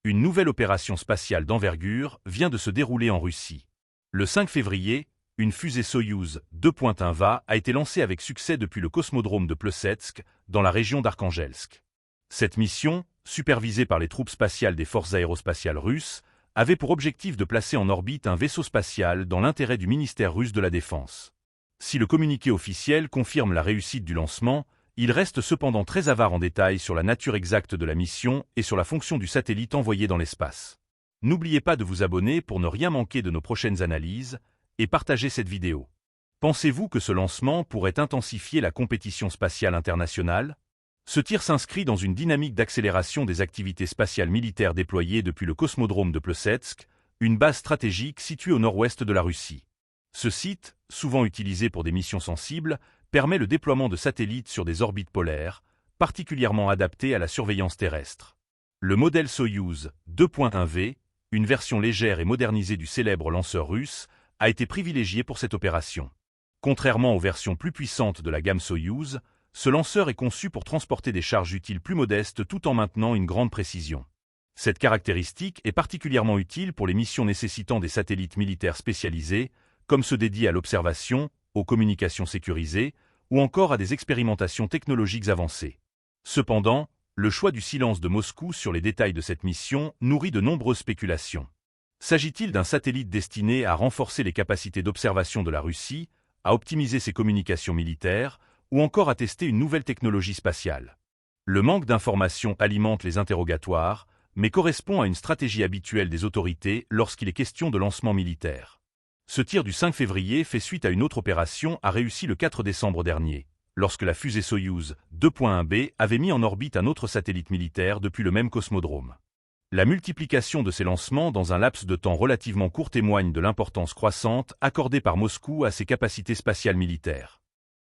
Une nouvelle opération spatiale d'envergure vient de se dérouler en Russie. Le 5 février, une fusée Soyouz 2.1 a été lancée avec succès depuis le cosmodrome de Plesetsk, dans la région d'Arkhangelsk. Cette mission, supervisée par les troupes spatiales des forces aérospatiales russes, avait pour objectif de placer en orbite un vaisseau spatial dans l'intérêt du ministère russe de la Défense. Si le communiqué officiel confirme la réussite du lancement, il reste cependant très avare en détail sur la nature exacte de la mission et sur la fonction du satellite envoyé dans l'espace. N'oubliez pas de vous abonner pour ne rien manquer de nos prochaines analyses et partager cette vidéo. Pensez-vous que ce lancement pourrait intensifier la compétition spatiale internationale? Ce tir s'inscrit dans une dynamique d'accélération des activités spatiales militaires déployées depuis le cosmodrome de Plesetsk, une base stratégique située au nord-ouest de la Russie. Ce site, souvent utilisé pour des missions sensibles, permet le déploiement de satellites sur des orbites polaires, particulièrement adaptées à la surveillance terrestre. Le modèle Soyouz 2.1V, une version légère et modernisée du célèbre lanceur russe, a été privilégié pour cette opération. Contrairement aux versions plus puissantes de la gamme Soyouz, ce lanceur est conçu pour transporter des charges utiles plus modestes tout en maintenant une grande précision. Cette caractéristique est particulièrement utile pour les missions nécessitant des satellites militaires spécialisés, comme ceux dédiés à l'observation, aux communications sécurisées, ou encore à des expérimentations technologiques avancées. Cependant, le choix du silence de Moscou sur les détails de cette mission nourrit de nombreuses spéculations. S'agit-il d'un satellite destiné à renforcer les capacités d'observation de la Russie, à optimiser ses communications militaires, ou encore à tester une nouvelle technologie spatiale? Le manque d'informations alimente les interrogatoires, mais correspond à une stratégie habituelle des autorités lorsqu'il est question de lancement militaire. Ce tir du 5 février fait suite à une autre opération réussie le 4 décembre dernier, lorsque la fusée Soyouz 2.1B avait mis en orbite un autre satellite militaire depuis le même cosmodrome. La multiplication de ces lancements dans un laps de temps relativement court témoigne de l'importance croissante accordée par Moscou à ses capacités spatiales militaires.